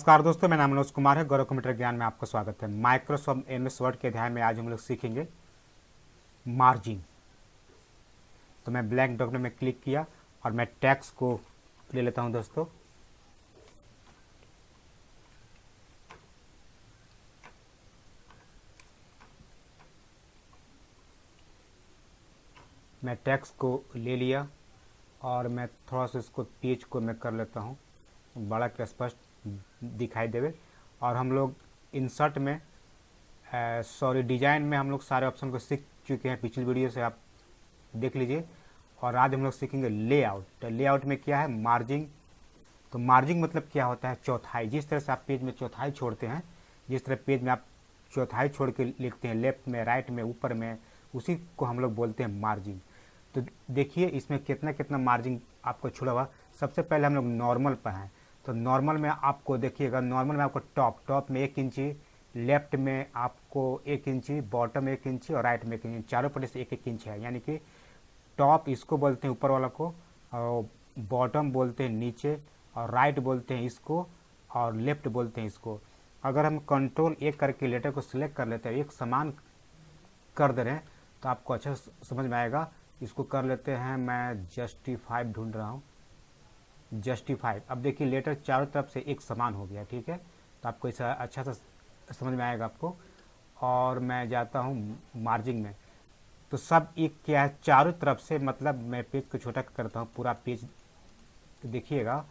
नमस्कार दोस्तों, मेरा नाम मनोज कुमार है। गौरव कंप्यूटर ज्ञान में आपका स्वागत है। माइक्रोसॉफ्ट एमएस वर्ड के अध्याय में आज हम लोग सीखेंगे मार्जिन। तो मैं ब्लैंक डॉक्यूमेंट में क्लिक किया और मैं टैक्स को ले लेता हूं दोस्तों। मैं टैक्स को ले लिया और मैं थोड़ा सा इसको पेज को मैं कर लेता हूँ बड़ा कि स्पष्ट दिखाई देवे। और हम लोग इंसर्ट में डिजाइन में हम लोग सारे ऑप्शन को सीख चुके हैं। पिछली वीडियो से आप देख लीजिए। और आज हम लोग सीखेंगे लेआउट। तो लेआउट में क्या है, मार्जिंग। तो मार्जिंग मतलब क्या होता है, चौथाई। जिस तरह से आप पेज में चौथाई छोड़ते हैं, जिस तरह पेज में आप चौथाई छोड़ के लिखते हैं, लेफ्ट में, राइट में, ऊपर में, उसी को हम लोग बोलते हैं मार्जिंग। तो देखिए इसमें कितना कितना मार्जिंग आपको छुड़ा हुआ। सबसे पहले हम लोग नॉर्मल पर हैं। तो नॉर्मल में आपको देखिएगा, नॉर्मल में आपको टॉप में 1 इंची, लेफ्ट में आपको 1 इंची, बॉटम 1 इंची और राइट में 1 इंची, चारों पट्टी से 1 इंच है। यानी कि टॉप इसको बोलते हैं ऊपर वाला को, और बॉटम बोलते हैं नीचे, और राइट बोलते हैं इसको, और लेफ्ट बोलते हैं इसको। अगर हम कंट्रोल-A करके लेटर को सिलेक्ट कर लेते हैं, एक समान कर दे रहे हैं, तो आपको अच्छा समझ में आएगा। इसको कर लेते हैं, मैं जस्टिफाइड ढूंढ रहा हूँ, जस्टिफाइड। अब देखिए लेटर चारों तरफ से एक समान हो गया, ठीक है। तो आपको ऐसा अच्छा सा समझ में आएगा आपको। और मैं जाता हूँ मार्जिंग में। तो सब एक क्या है, चारों तरफ से, मतलब मैं पेज को छोटा करता हूँ, पूरा पेज देखिएगा।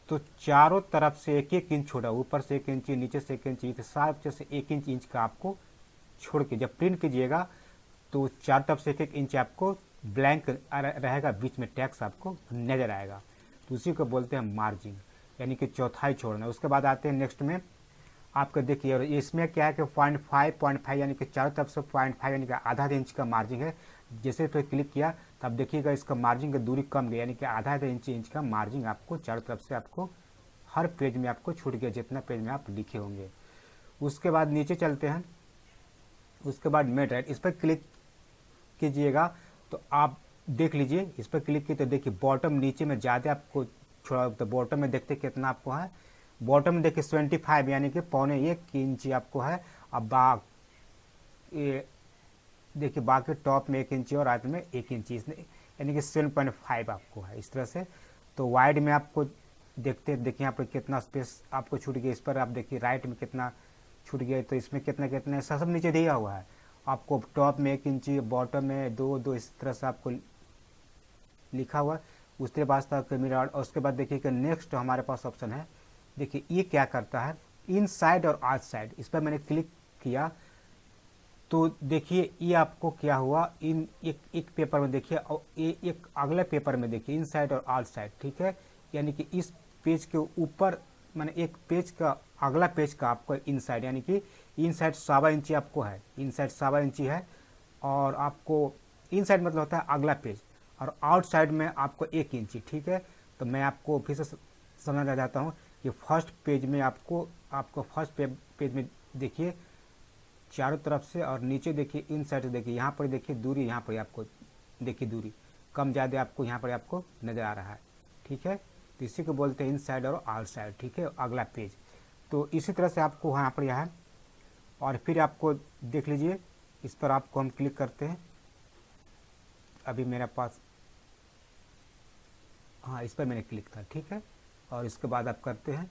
तो चारों तरफ से 1 इंच छोड़ा, ऊपर से 1 इंच, नीचे से 1 इंच, सात से 1 इंच का आपको छोड़ के जब प्रिंट कीजिएगा तो चार तरफ से 1 इंच आपको ब्लैंक रहेगा, बीच में टैक्स आपको नजर आएगा। तो उसी को बोलते हैं मार्जिन, यानी कि चौथाई छोड़ना। उसके बाद आते हैं नेक्स्ट में। आपको देखिए, और इसमें क्या है कि 0.5 यानी कि चारों तरफ से 0.5 यानी कि आधा इंच का मार्जिन है। जैसे तो क्लिक किया तब देखिएगा इसका मार्जिन की दूरी कम गई, यानी कि आधा इंच का मार्जिन आपको चारों तरफ से आपको हर पेज में आपको छूट गया, जितना पेज में आप लिखे होंगे। उसके बाद नीचे चलते हैं। उसके बाद मेड राइट, इस पर क्लिक कीजिएगा तो आप देख लीजिए। इस पर क्लिक किए तो देखिए बॉटम नीचे में ज़्यादा आपको छोड़ा, तो बॉटम में देखते कितना आपको है। बॉटम में देखिए 75 यानी कि 0.25 आपको है। अब ये देखिए बाकी टॉप में 1 इंची और राइट में 1 इंची, इसमें यानी कि 7.5 आपको है इस तरह से। तो वाइड में आपको देखिए यहाँ पर कितना स्पेस आपको छूट गया। इस पर आप देखिए राइट में कितना छूट गया, तो इसमें कितना कितना सब नीचे दिया हुआ है आपको। टॉप में 1 इंची, बॉटम में 2 इस तरह से आपको लिखा हुआ है। उसके बाद तक मिरर। और उसके बाद देखिए कि नेक्स्ट हमारे पास ऑप्शन है। देखिए ये क्या करता है, इन साइड और आउट साइड। इस पर मैंने क्लिक किया तो देखिए ये आपको क्या हुआ, इन एक पेपर में देखिए, और ये एक अगले पेपर में देखिए, इन साइड और आउट साइड, ठीक है। यानी कि इस पेज के ऊपर, मैंने एक पेज का अगला पेज का आपको इन साइड, यानी कि इन साइड 1.25 इंची आपको है, इन साइड 1.25 इंची है। और आपको इन साइड मतलब होता है अगला पेज, और आउट साइड में आपको 1 इंची, ठीक है। तो मैं आपको फिर से समझना चाहता हूँ कि फर्स्ट पेज में आपको फर्स्ट पेज में देखिए चारों तरफ से, और नीचे देखिए इन साइड से देखिए, यहाँ पर देखिए दूरी, यहाँ पर आपको देखिए दूरी कम ज़्यादा आपको यहाँ पर आपको नज़र आ रहा है, ठीक है। तो इसी को बोलते हैं इन साइड और आउट साइड, ठीक है, अगला पेज। तो इसी तरह से आपको यहाँ पर यहाँ, और फिर आपको देख लीजिए इस पर आपको हम क्लिक करते हैं। अभी मेरे पास, हाँ, इस पर मैंने क्लिक किया, ठीक है। और इसके बाद आप करते हैं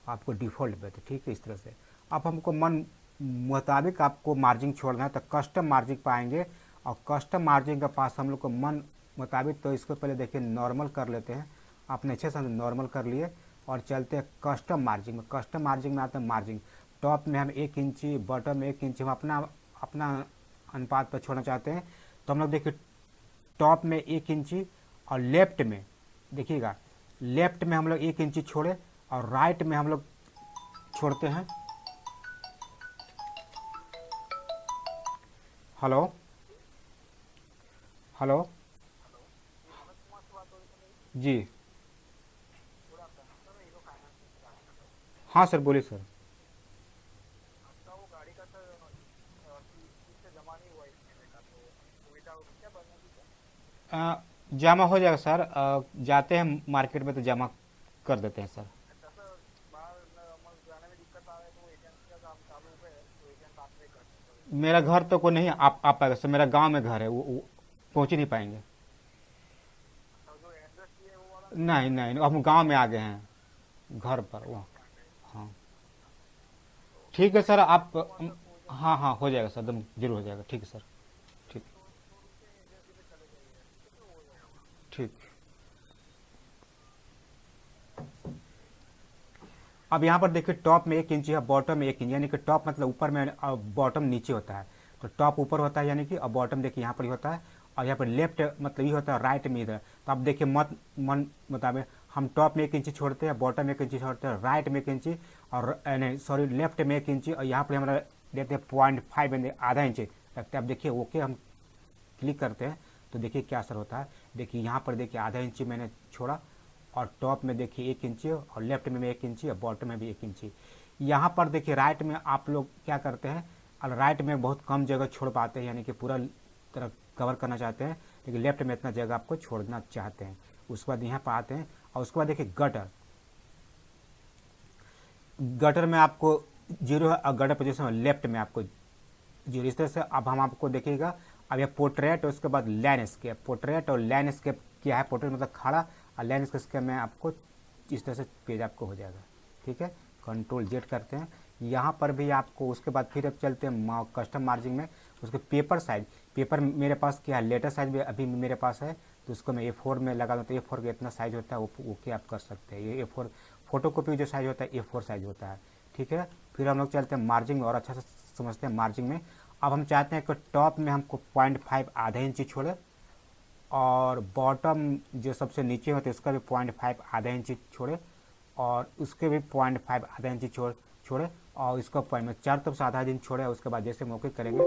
आपको डिफ़ॉल्ट पे, तो ठीक है। इस तरह से आप हमको मन मुताबिक आपको मार्जिन छोड़ना है तो कस्टम मार्जिन पाएंगे। और कस्टम मार्जिन के पास हम लोग को मन मुताबिक, तो इसको पहले देखिए नॉर्मल कर लेते हैं। आपने अच्छे से नॉर्मल कर लिए और चलते हैं कस्टम मार्जिन में। कस्टम मार्जिन में आता है मार्जिन। टॉप में हम 1 इंची, बॉटम में 1 इंची, हम अपना अपना अनुपात पर छोड़ना चाहते हैं। तो हम लोग देखिए टॉप में 1 इंची, और लेफ्ट में देखिएगा, लेफ्ट में हम लोग 1 इंची छोड़े, और राइट में हम लोग छोड़ते हैं, हेलो हेलो, जी हाँ सर, बोलिए सर। जमा हो जाएगा सर। जाते हैं मार्केट में तो जमा कर देते हैं सर। मेरा घर तो को नहीं आप पाएगा सर, मेरा गांव में घर है, वो पहुंच ही नहीं पाएंगे। नहीं नहीं नहीं, हम गांव में आ गए हैं घर पर वो। हाँ ठीक है सर आप। हाँ हाँ हो जाएगा सर, एकदम जरूर हो जाएगा, ठीक है सर। ठीक। ठीक। अब यहाँ पर देखिए टॉप में 1 इंच है, बॉटम में 1 इंच, यानी कि टॉप मतलब ऊपर में और बॉटम नीचे होता है। तो टॉप ऊपर होता है यानी कि, और बॉटम देखिए यहाँ पर ही होता है। और यहाँ पर लेफ्ट मतलब ये होता है, राइट में इधर। तो आप देखिए मत मन मुताबिक हम टॉप में 1 इंच छोड़ते हैं, बॉटम में 1 इंच छोड़ते हैं, राइट में 1 इंच, और नहीं सॉरी लेफ्ट में 1 इंच, और यहाँ पर हमारा देते हैं 0.5 यानी आधा इंच लगता है। अब देखिए ओके हम क्लिक करते हैं तो देखिए क्या असर होता है। देखिए यहाँ पर देखिए आधा इंची मैंने छोड़ा, और टॉप में देखिए 1 इंची, और लेफ्ट में भी 1 इंची, और बॉटम में भी 1 इंची। यहाँ पर देखिए राइट में आप लोग क्या करते हैं, और राइट में बहुत कम जगह छोड़ पाते हैं, यानी कि पूरा तरह कवर करना चाहते हैं, लेकिन लेफ्ट में इतना जगह आपको छोड़ना चाहते हैं। उसके बाद यहाँ पर आते हैं, और उसके बाद देखिए गटर। गटर में आपको जीरो है, और गटर पोजिशन में लेफ्ट में आपको जीरो। इस तरह से अब हम आपको देखिएगा। अब यह पोर्ट्रेट और उसके बाद लैंडस्केप। पोर्ट्रेट और लैंडस्केप क्या है, पोर्ट्रेट मतलब खड़ा, और लैंडस्केप में आपको इस तरह से पेज आपको हो जाएगा। ठीक है, Ctrl Z करते हैं। यहाँ पर भी आपको उसके बाद फिर अब चलते हैं कस्टम मार्जिन में। उसके पेपर साइज, पेपर मेरे पास क्या है, लेटर साइज भी अभी मेरे पास है, तो उसको मैं A4 में लगा दूँ। तो A4 का इतना साइज होता है, वो ओके आप कर सकते हैं। ये A4 फोटो कॉपी जो साइज होता है A4 साइज होता है। ठीक है, फिर हम लोग चलते हैं मार्जिन में, और अच्छा से समझते हैं मार्जिन में। अब हम चाहते हैं कि टॉप में हमको 0.5 आधा इंची छोड़े, और बॉटम जो सबसे नीचे होते हैं उसका भी 0.5 आधा इंची छोड़े, और उसके भी 0.5 आधा इंची छोड़े, और इसका पॉइंट में चार तरफ से आधा इंच छोड़े। उसके बाद जैसे हम ओके करेंगे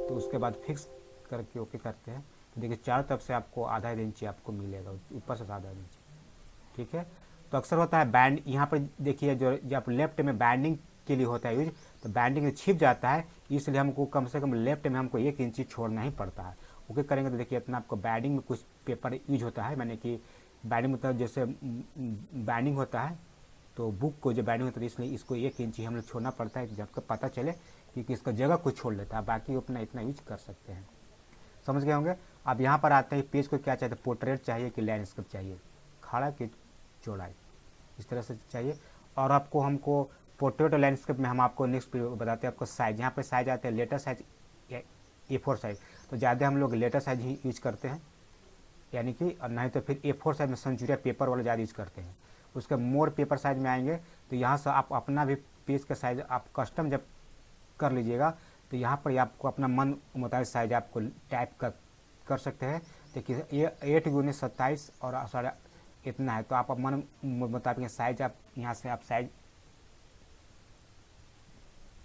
तो उसके बाद फिक्स करके ओके करते हैं, तो देखिए चार तरफ से आपको आधा इंची आपको मिलेगा, ऊपर से आधा इंची। ठीक है, तो अक्सर होता है बैंड, यहाँ पर देखिए जो जब लेफ्ट में बैंडिंग के लिए होता है यूज, तो बैंडिंग में छिप जाता है, इसलिए हमको कम से कम लेफ्ट में हमको 1 इंची छोड़ना ही पड़ता है। ओके करेंगे तो देखिए इतना आपको बैंडिंग में कुछ पेपर यूज होता है, मैंने कि बैंडिंग मतलब जैसे बैंडिंग होता है, तो बुक को जो बैंडिंग होता है, इसलिए इसको 1 इंची हम लोग छोड़ना पड़ता है, जब तक पता चले कि इसका जगह कुछ छोड़ लेता है, बाकी अपना इतना यूज कर सकते हैं। समझ गए होंगे। अब यहाँ पर आते हैं पेज को क्या चाहिए, पोर्ट्रेट चाहिए कि लैंडस्केप चाहिए, खड़ा कि चौड़ाई, इस तरह से चाहिए। और आपको हमको पोर्ट्रेट और लैंडस्केप में हम आपको नेक्स्ट बताते हैं आपको साइज। यहाँ पे साइज आते हैं लेटर साइज या A4 साइज, तो ज़्यादा हम लोग लेटर साइज ही यूज करते हैं, यानी कि नहीं तो फिर A4 साइज में सेंचुरिया पेपर वाला ज़्यादा यूज करते हैं। उसके मोर पेपर साइज में आएंगे तो यहाँ से आप अपना भी पेज का साइज आप कस्टम जब कर लीजिएगा, तो यहाँ पर आपको अपना मन मुताबिक साइज आपको टाइप कर सकते हैं। देखिए ये 8x27 और साढ़े इतना है, तो आप मन मुताबिक साइज आप यहाँ से आप साइज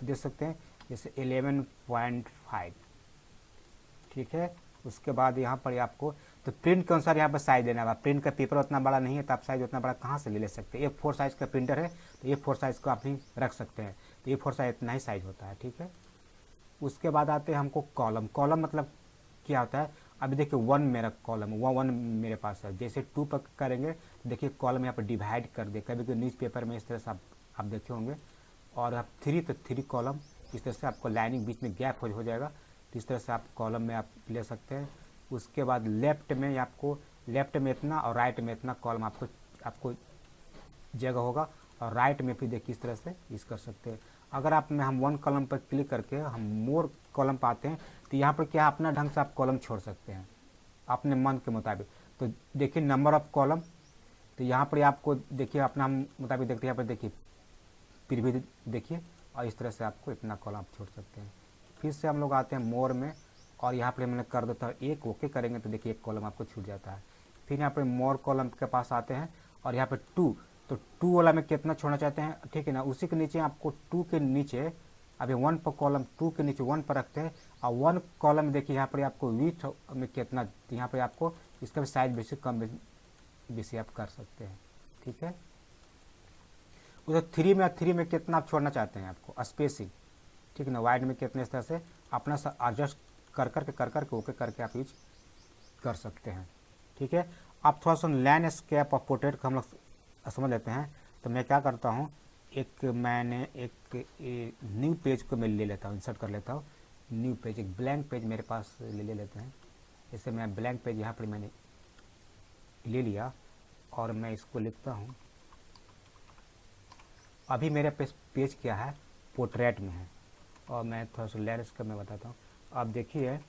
दे सकते हैं, जैसे 11.5। ठीक है, उसके बाद यहाँ पर आपको तो प्रिंट के अनुसार यहाँ पर साइज देना होगा। प्रिंट का पेपर उतना बड़ा नहीं है, तो आप साइज उतना बड़ा कहाँ से ले सकते हैं। A4 साइज का प्रिंटर है तो A4 साइज को आप ही रख सकते हैं, तो A4 साइज इतना ही साइज होता है। ठीक है, उसके बाद आते हैं हमको कॉलम। कॉलम मतलब क्या होता है, अभी देखिए 1 मेरा कॉलम 1 मेरे पास है, जैसे 2 पर करेंगे तो देखिए कॉलम यहाँ पर डिवाइड कर दे, कभी कभी न्यूज़ पेपर में इस तरह से आप देखे होंगे। और आप 3 तो 3 कॉलम, इस तरह से आपको लाइनिंग बीच में गैप हो जाएगा, तो इस तरह से आप कॉलम में आप ले सकते हैं। उसके बाद लेफ्ट में आपको लेफ्ट में इतना और राइट में इतना कॉलम आपको जगह होगा, और राइट में भी देखिए इस तरह से यूज कर सकते हैं। अगर आप में हम 1 कॉलम पर क्लिक करके हम मोर कॉलम पाते हैं, तो यहाँ पर क्या अपना ढंग से आप कॉलम छोड़ सकते हैं अपने मन के मुताबिक। तो देखिए नंबर ऑफ कॉलम, तो यहाँ पर आपको देखिए अपना मुताबिक देखते हैं, यहाँ पर देखिए प्रीव्यू देखिए, और इस तरह से आपको इतना कॉलम आप छोड़ सकते हैं। फिर से हम लोग आते हैं मोर में, और यहाँ पर मैंने कर देता हूँ एक, ओके करेंगे तो देखिए 1 कॉलम आपको छूट जाता है। फिर यहाँ पर मोर कॉलम के पास आते हैं, और यहाँ पर 2, तो 2 वाला में कितना छोड़ना चाहते हैं, ठीक है ना। उसी के नीचे आपको 2 के नीचे अभी 1 पर कॉलम 2 के नीचे 1 पर रखते हैं, और 1 कॉलम देखिए यहाँ पर आपको विड्थ में कितना, यहाँ पर आपको इसका भी साइज बेसिक कम बेसी आप कर सकते हैं। ठीक है, उधर 3 में कितना आप छोड़ना चाहते हैं आपको स्पेसिंग, ठीक है ना, वाइड में कितने, इस तरह से अपना एडजस्ट कर करके ओके करके आप यूज कर सकते हैं। ठीक है, आप थोड़ा सा लैंडस्केप और पोर्ट्रेट को हम लोग समझ लेते हैं। तो मैं क्या करता हूँ, मैंने एक न्यू पेज को मैं ले लेता हूँ, इंसर्ट कर लेता हूँ। न्यू पेज, एक ब्लैंक पेज मेरे पास ले लेते हैं। जैसे मैं ब्लैंक पेज यहाँ पर मैंने ले लिया और मैं इसको लिखता हूँ। अभी मेरा पेज क्या है, पोर्ट्रेट में है। और मैं थोड़ा सा लैंडस्केप में बताता हूँ। आप देखिए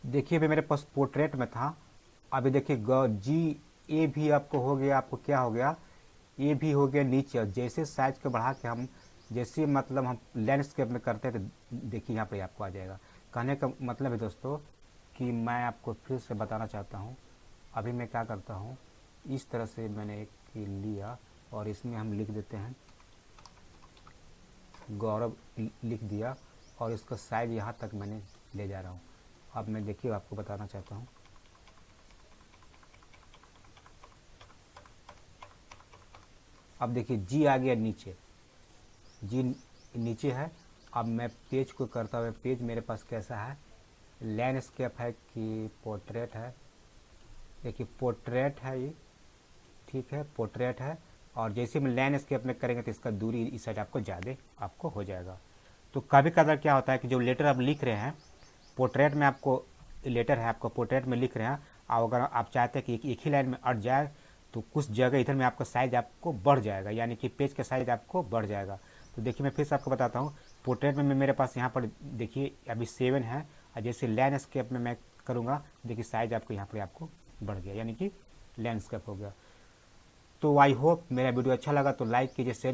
देखिए अभी मेरे पास पोर्ट्रेट में था। अभी देखिए जी ए भी आपको हो गया, आपको क्या हो गया, ये भी हो गया नीचे। और जैसे साइज को बढ़ा के हम जैसे मतलब हम लैंडस्केप में करते हैं तो देखिए यहाँ पे आपको आ जाएगा। कहने का मतलब है दोस्तों कि मैं आपको फिर से बताना चाहता हूँ। अभी मैं क्या करता हूँ, इस तरह से मैंने एक लिया और इसमें हम लिख देते हैं गौरव, लिख दिया और इसका साइज यहाँ तक मैंने ले जा रहा हूँ। अब मैं देखिए आपको बताना चाहता हूँ। अब देखिए जी आ गया नीचे, जी नीचे है। अब मैं पेज को करता हुआ, पेज मेरे पास कैसा है, लैंडस्केप है कि पोर्ट्रेट है। देखिए पोर्ट्रेट है ये, ठीक है पोर्ट्रेट है। और जैसे हम लैंडस्केप में करेंगे तो इसका दूरी इस साइड आपको ज़्यादा आपको हो जाएगा। तो कभी कभार क्या होता है कि जो लेटर आप लिख रहे हैं पोर्ट्रेट में, आपको लेटर है आपको पोर्ट्रेट में लिख रहे हैं, और अगर आप चाहते हैं कि एक ही लाइन में अट जाए तो कुछ जगह इधर में आपका साइज आपको बढ़ जाएगा, यानी कि पेज का साइज आपको बढ़ जाएगा। तो देखिए मैं फिर से आपको बताता हूँ। पोर्ट्रेट में मेरे पास यहाँ पर देखिए अभी 7 है, और जैसे लैंडस्केप में मैं करूँगा देखिए साइज आपको यहाँ पर आपको बढ़ गया, यानी कि लैंडस्केप हो गया। तो आई होप मेरा वीडियो अच्छा लगा तो लाइक कीजिए, शेयर